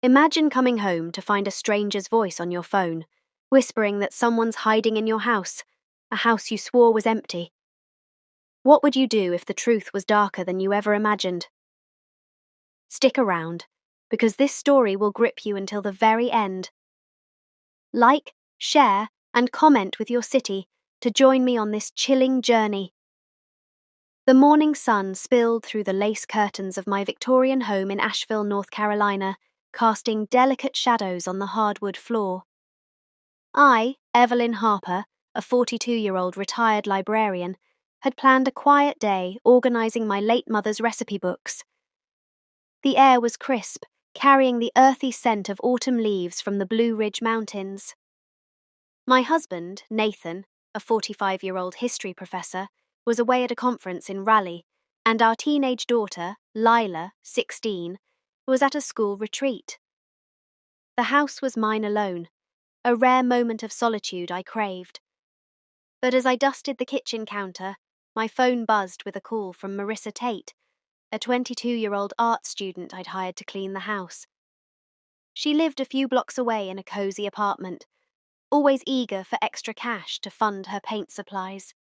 Imagine coming home to find a stranger's voice on your phone, whispering that someone's hiding in your house, a house you swore was empty. What would you do if the truth was darker than you ever imagined? Stick around, because this story will grip you until the very end. Like, share, and comment with your city to join me on this chilling journey. The morning sun spilled through the lace curtains of my Victorian home in Asheville, North Carolina, casting delicate shadows on the hardwood floor. I, Evelyn Harper, a 42-year-old retired librarian, had planned a quiet day organising my late mother's recipe books. The air was crisp, carrying the earthy scent of autumn leaves from the Blue Ridge Mountains. My husband, Nathan, a 45-year-old history professor, was away at a conference in Raleigh, and our teenage daughter, Lila, 16, was at a school retreat. The house was mine alone, a rare moment of solitude I craved. But as I dusted the kitchen counter, my phone buzzed with a call from Marissa Tate, a 22-year-old art student I'd hired to clean the house. She lived a few blocks away in a cozy apartment, always eager for extra cash to fund her paint supplies.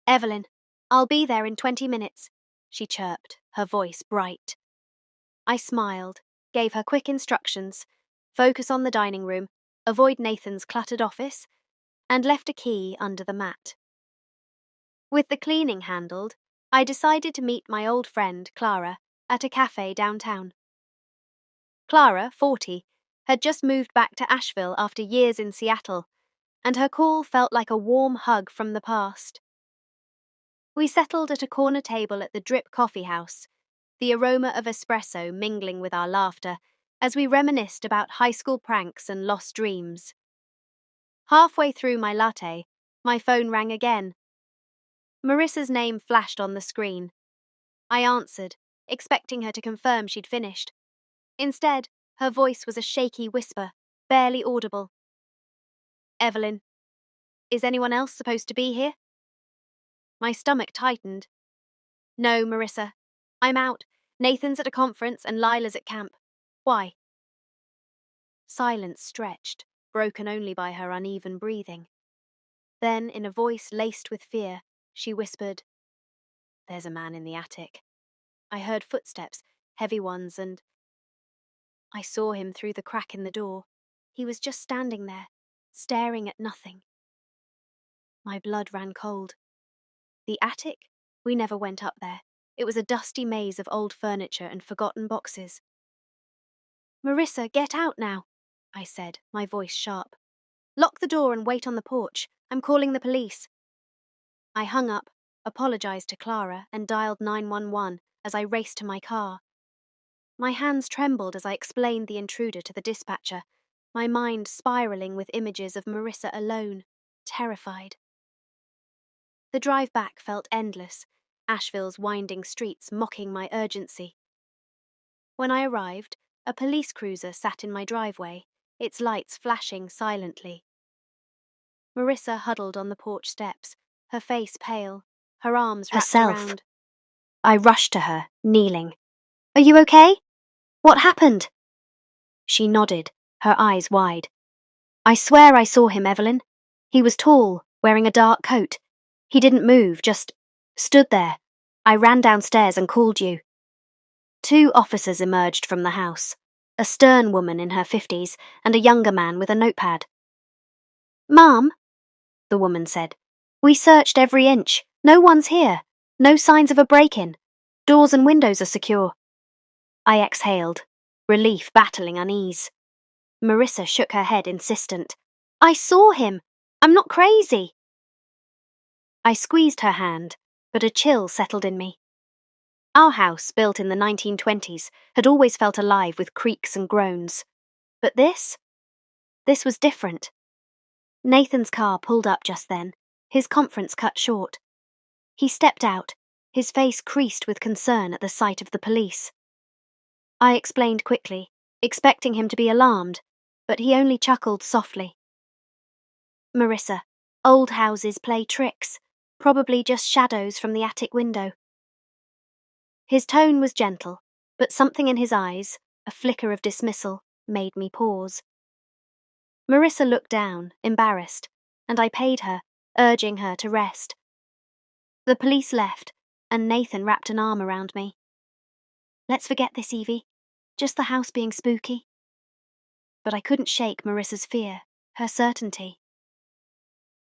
"Evelyn, I'll be there in 20 minutes, she chirped, her voice bright. I smiled, gave her quick instructions, focus on the dining room, avoid Nathan's cluttered office, and left a key under the mat. With the cleaning handled, I decided to meet my old friend, Clara, at a cafe downtown. Clara, 40, had just moved back to Asheville after years in Seattle, and her call felt like a warm hug from the past. We settled at a corner table at the Drip Coffee House, the aroma of espresso mingling with our laughter as we reminisced about high school pranks and lost dreams. Halfway through my latte, my phone rang again. Marissa's name flashed on the screen. I answered, expecting her to confirm she'd finished. Instead, her voice was a shaky whisper, barely audible. "Evelyn, is anyone else supposed to be here?" My stomach tightened. "No, Marissa. I'm out. Nathan's at a conference and Lila's at camp. Why?" Silence stretched, broken only by her uneven breathing. Then, in a voice laced with fear, she whispered, "There's a man in the attic." I heard footsteps, heavy ones, and I saw him through the crack in the door. He was just standing there, staring at nothing. My blood ran cold. The attic? We never went up there. It was a dusty maze of old furniture and forgotten boxes. "Marissa, get out now," I said, my voice sharp. "Lock the door and wait on the porch. I'm calling the police." I hung up, apologized to Clara, and dialed 911 as I raced to my car. My hands trembled as I explained the intruder to the dispatcher, my mind spiraling with images of Marissa alone, terrified. The drive back felt endless, Asheville's winding streets mocking my urgency. When I arrived, a police cruiser sat in my driveway, its lights flashing silently. Marissa huddled on the porch steps, her face pale, her arms wrapped around. I rushed to her, kneeling. "Are you okay? What happened?" She nodded, her eyes wide. "I swear I saw him, Evelyn. He was tall, wearing a dark coat. He didn't move, just stood there. I ran downstairs and called you." 2 officers emerged from the house, a stern woman in her 50s and a younger man with a notepad. "Mum," the woman said, "we searched every inch. No one's here. No signs of a break-in. Doors and windows are secure." I exhaled, relief battling unease. Marissa shook her head, insistent. "I saw him. I'm not crazy." I squeezed her hand, but a chill settled in me. Our house, built in the 1920s, had always felt alive with creaks and groans. But this was different. Nathan's car pulled up just then, his conference cut short. He stepped out, his face creased with concern at the sight of the police. I explained quickly, expecting him to be alarmed, but he only chuckled softly. "Marissa, old houses play tricks, probably just shadows from the attic window." His tone was gentle, but something in his eyes, A flicker of dismissal made me pause. Marissa looked down, embarrassed, and I paid her, urging her to rest. The police left, and Nathan wrapped an arm around me. "Let's forget this, Evie. Just the house being spooky." But I couldn't shake Marissa's fear, her certainty.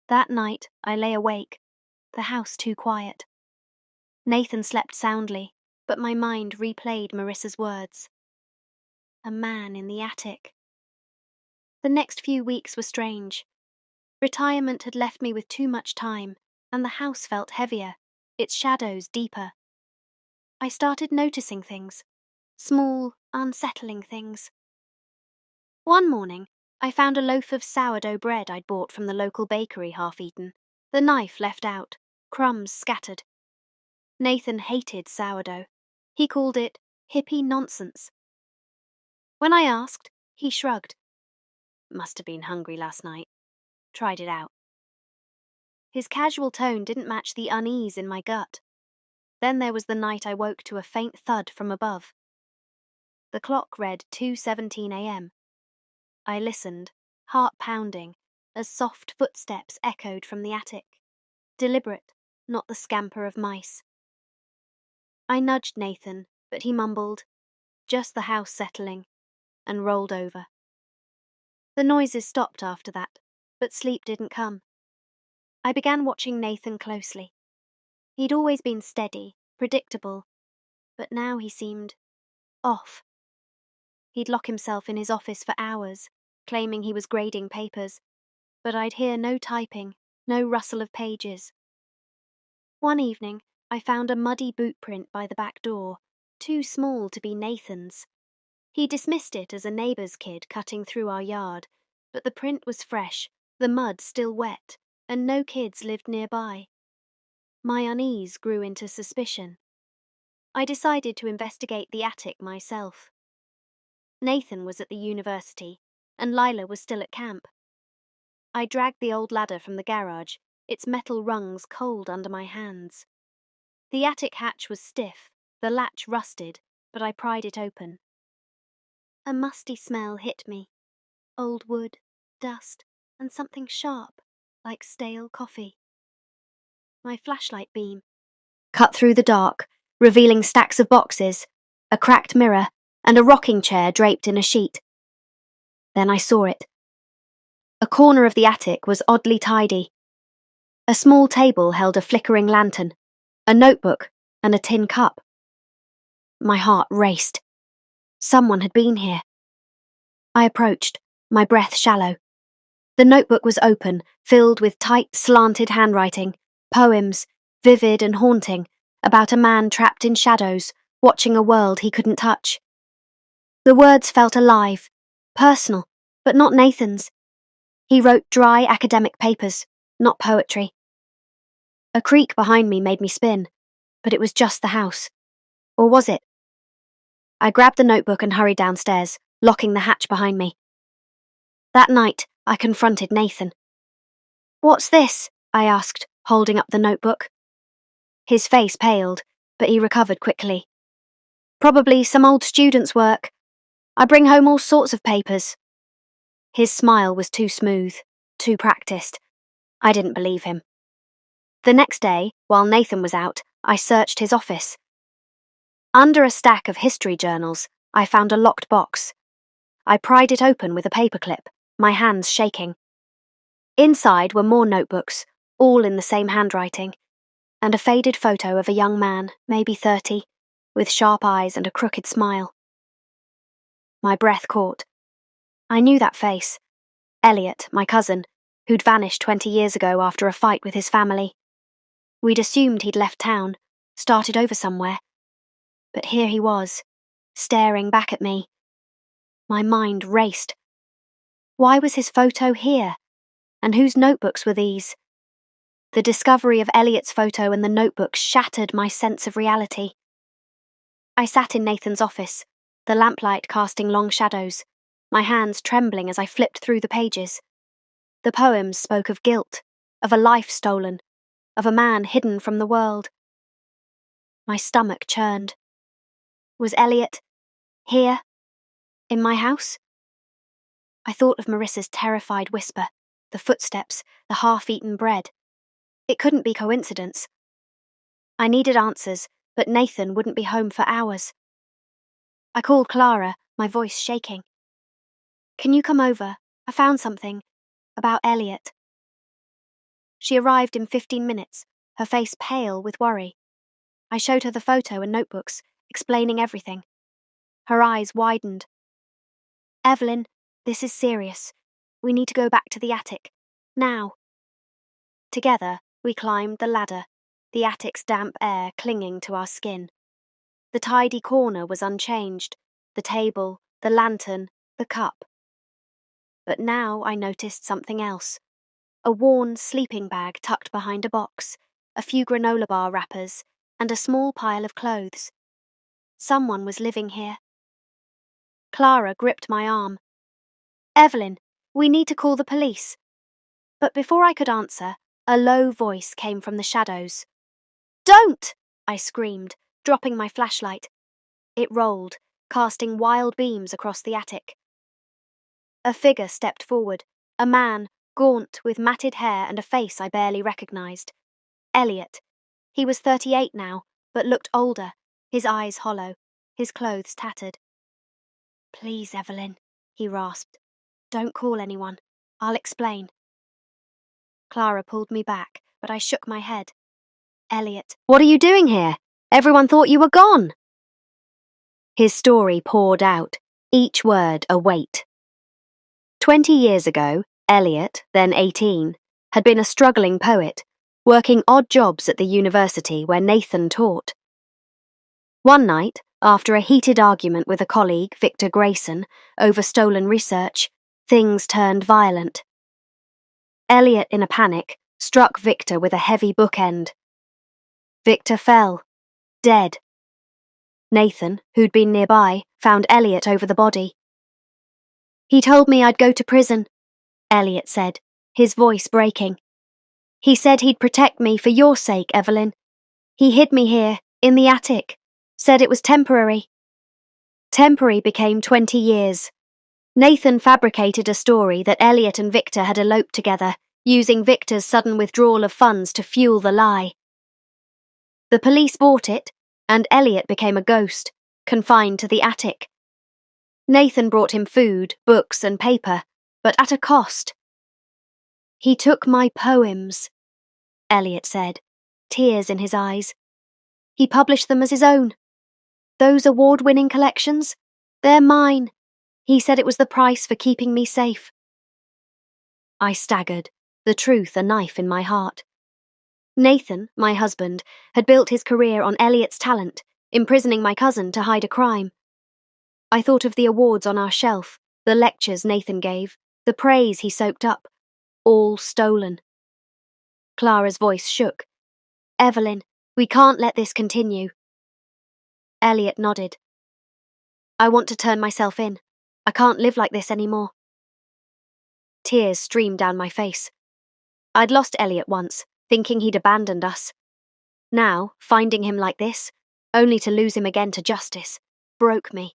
That night, I lay awake, the house too quiet. Nathan slept soundly, but my mind replayed Marissa's words. A man in the attic. The next few weeks were strange. Retirement had left me with too much time, and the house felt heavier, its shadows deeper. I started noticing things, small, unsettling things. One morning, I found a loaf of sourdough bread I'd bought from the local bakery half-eaten, the knife left out, crumbs scattered. Nathan hated sourdough. He called it hippie nonsense. When I asked, he shrugged. "Must have been hungry last night. Tried it out." His casual tone didn't match the unease in my gut. Then there was the night I woke to a faint thud from above. The clock read 2:17 a.m. I listened, heart pounding, as soft footsteps echoed from the attic. Deliberate, not the scamper of mice. I nudged Nathan, but he mumbled, "Just the house settling," and rolled over. The noises stopped after that, but sleep didn't come. I began watching Nathan closely. He'd always been steady, predictable, but now he seemed off. He'd lock himself in his office for hours, claiming he was grading papers, but I'd hear no typing, no rustle of pages. One evening, I found a muddy boot print by the back door, too small to be Nathan's. He dismissed it as a neighbour's kid cutting through our yard, but the print was fresh, the mud still wet, and no kids lived nearby. My unease grew into suspicion. I decided to investigate the attic myself. Nathan was at the university, and Lila was still at camp. I dragged the old ladder from the garage, its metal rungs cold under my hands. The attic hatch was stiff, the latch rusted, but I pried it open. A musty smell hit me. Old wood, dust, and something sharp, like stale coffee. My flashlight beam cut through the dark, revealing stacks of boxes, a cracked mirror, and a rocking chair draped in a sheet. Then I saw it. A corner of the attic was oddly tidy. A small table held a flickering lantern, a notebook, and a tin cup. My heart raced. Someone had been here. I approached, my breath shallow. The notebook was open, filled with tight, slanted handwriting, poems, vivid and haunting, about a man trapped in shadows, watching a world he couldn't touch. The words felt alive, personal, but not Nathan's. He wrote dry academic papers, not poetry. A creak behind me made me spin, but it was just the house. Or was it? I grabbed the notebook and hurried downstairs, locking the hatch behind me. That night, I confronted Nathan. "What's this?" I asked, holding up the notebook. His face paled, but he recovered quickly. "Probably some old student's work. I bring home all sorts of papers." His smile was too smooth, too practiced. I didn't believe him. The next day, while Nathan was out, I searched his office. Under a stack of history journals, I found a locked box. I pried it open with a paperclip, my hands shaking. Inside were more notebooks, all in the same handwriting, and a faded photo of a young man, maybe 30, with sharp eyes and a crooked smile. My breath caught. I knew that face. Elliot, my cousin, who'd vanished 20 years ago after a fight with his family. We'd assumed he'd left town, started over somewhere. But here he was, staring back at me. My mind raced. Why was his photo here? And whose notebooks were these? The discovery of Elliot's photo and the notebook shattered my sense of reality. I sat in Nathan's office, the lamplight casting long shadows, my hands trembling as I flipped through the pages. The poems spoke of guilt, of a life stolen, of a man hidden from the world. My stomach churned. Was Elliot here? In my house? I thought of Marissa's terrified whisper, the footsteps, the half-eaten bread. It couldn't be coincidence. I needed answers, but Nathan wouldn't be home for hours. I called Clara, my voice shaking. Can you come over? I found something. About Elliot. She arrived in 15 minutes, her face pale with worry. I showed her the photo and notebooks, explaining everything. Her eyes widened. Evelyn, this is serious. We need to go back to the attic. Now. Together, we climbed the ladder, the attic's damp air clinging to our skin. The tidy corner was unchanged, the table, the lantern, the cup. But now I noticed something else. A worn sleeping bag tucked behind a box, a few granola bar wrappers, and a small pile of clothes. Someone was living here. Clara gripped my arm. Evelyn, we need to call the police. But before I could answer, a low voice came from the shadows. Don't! I screamed, dropping my flashlight. It rolled, casting wild beams across the attic. A figure stepped forward, a man, gaunt with matted hair and a face I barely recognized. Elliot. He was 38 now, but looked older, his eyes hollow, his clothes tattered. Please, Evelyn, he rasped. Don't call anyone. I'll explain. Clara pulled me back, but I shook my head. Elliot. What are you doing here? Everyone thought you were gone. His story poured out, each word a weight. 20 years ago, Elliot, then 18, had been a struggling poet, working odd jobs at the university where Nathan taught. One night, after a heated argument with a colleague, Victor Grayson, over stolen research, things turned violent. Elliot, in a panic, struck Victor with a heavy bookend. Victor fell, dead. Nathan, who'd been nearby, found Elliot over the body. He told me I'd go to prison, Elliot said, his voice breaking. He said he'd protect me for your sake, Evelyn. He hid me here, in the attic, said it was temporary. Temporary became 20 years. Nathan fabricated a story that Elliot and Victor had eloped together, using Victor's sudden withdrawal of funds to fuel the lie. The police bought it, and Elliot became a ghost, confined to the attic. Nathan brought him food, books, and paper, but at a cost. He took my poems, Elliot said, tears in his eyes. He published them as his own. Those award-winning collections, they're mine. He said it was the price for keeping me safe. I staggered, the truth a knife in my heart. Nathan, my husband, had built his career on Elliot's talent, imprisoning my cousin to hide a crime. I thought of the awards on our shelf, the lectures Nathan gave, the praise he soaked up, all stolen. Clara's voice shook. Evelyn, we can't let this continue. Elliot nodded. I want to turn myself in. I can't live like this anymore. Tears streamed down my face. I'd lost Elliot once, thinking he'd abandoned us. Now, finding him like this, only to lose him again to justice, broke me.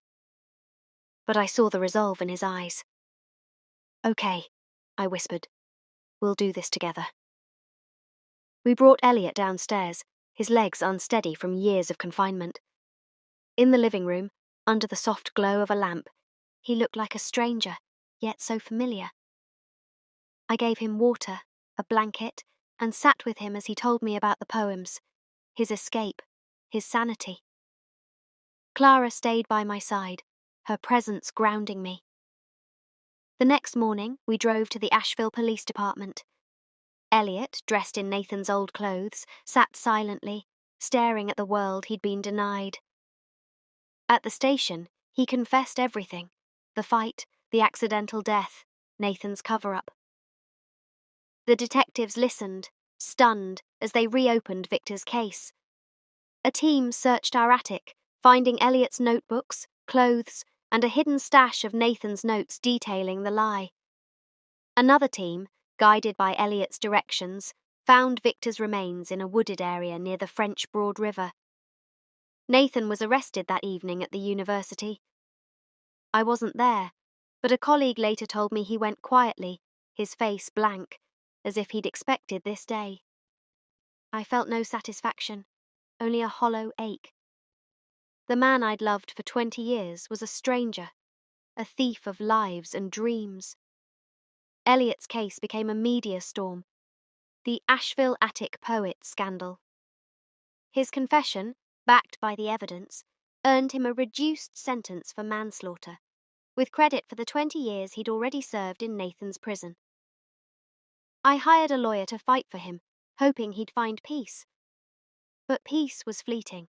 But I saw the resolve in his eyes. Okay, I whispered. We'll do this together. We brought Elliot downstairs, his legs unsteady from years of confinement. In the living room, under the soft glow of a lamp, he looked like a stranger, yet so familiar. I gave him water, a blanket, and sat with him as he told me about the poems, his escape, his sanity. Clara stayed by my side, her presence grounding me. The next morning, we drove to the Asheville Police Department. Elliot, dressed in Nathan's old clothes, sat silently, staring at the world he'd been denied. At the station, he confessed everything, the fight, the accidental death, Nathan's cover-up. The detectives listened, stunned, as they reopened Victor's case. A team searched our attic, finding Elliot's notebooks, clothes, and a hidden stash of Nathan's notes detailing the lie. Another team, guided by Elliot's directions, found Victor's remains in a wooded area near the French Broad River. Nathan was arrested that evening at the university. I wasn't there, but a colleague later told me he went quietly, his face blank, as if he'd expected this day. I felt no satisfaction, only a hollow ache. The man I'd loved for 20 years was a stranger, a thief of lives and dreams. Elliot's case became a media storm, the Asheville attic poet scandal. His confession, backed by the evidence, earned him a reduced sentence for manslaughter, with credit for the 20 years he'd already served in Nathan's prison. I hired a lawyer to fight for him, hoping he'd find peace. But peace was fleeting.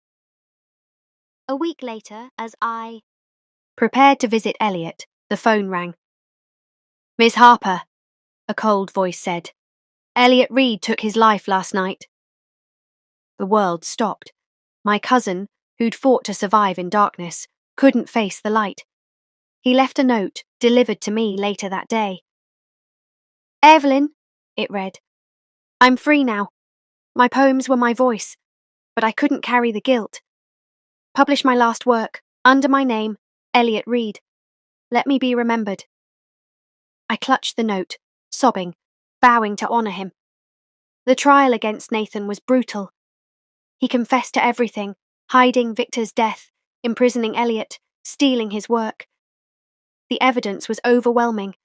A week later, as I prepared to visit Elliot, the phone rang. "Miss Harper," a cold voice said. "Elliot Reed took his life last night." The world stopped. My cousin, who'd fought to survive in darkness, couldn't face the light. He left a note, delivered to me later that day. "Evelyn," it read, "I'm free now. My poems were my voice, but I couldn't carry the guilt. Publish my last work, under my name, Elliot Reed. Let me be remembered." I clutched the note, sobbing, vowing to honour him. The trial against Nathan was brutal. He confessed to everything, hiding Victor's death, imprisoning Elliot, stealing his work. The evidence was overwhelming.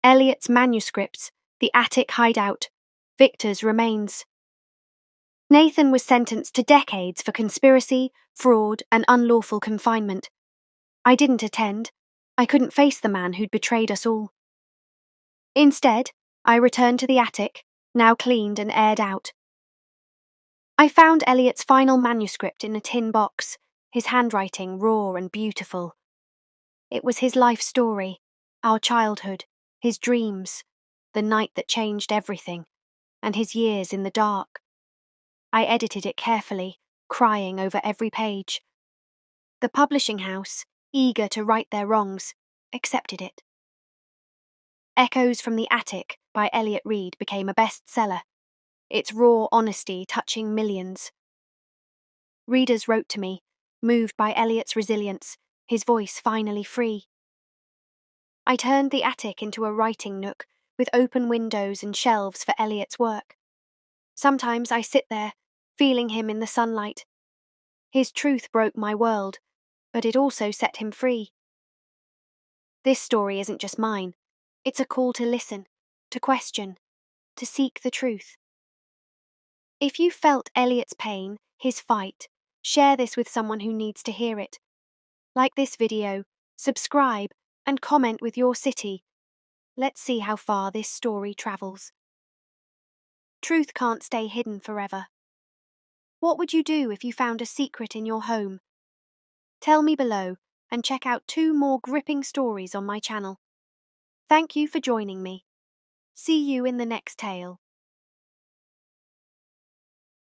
Elliot's manuscripts, the attic hideout, Victor's remains. Nathan was sentenced to decades for conspiracy, fraud, and unlawful confinement. I didn't attend. I couldn't face the man who'd betrayed us all. Instead, I returned to the attic, now cleaned and aired out. I found Elliot's final manuscript in a tin box, his handwriting raw and beautiful. It was his life story, our childhood, his dreams, the night that changed everything, and his years in the dark. I edited it carefully, crying over every page. The publishing house, eager to right their wrongs, accepted it. Echoes from the Attic by Elliot Reed became a bestseller, its raw honesty touching millions. Readers wrote to me, moved by Elliot's resilience, his voice finally free. I turned the attic into a writing nook with open windows and shelves for Elliot's work. Sometimes I sit there, feeling him in the sunlight. His truth broke my world, but it also set him free. This story isn't just mine. It's a call to listen, to question, to seek the truth. If you felt Elliot's pain, his fight, share this with someone who needs to hear it. Like this video, subscribe, and comment with your city. Let's see how far this story travels. Truth can't stay hidden forever. What would you do if you found a secret in your home? Tell me below and check out 2 more gripping stories on my channel. Thank you for joining me. See you in the next tale.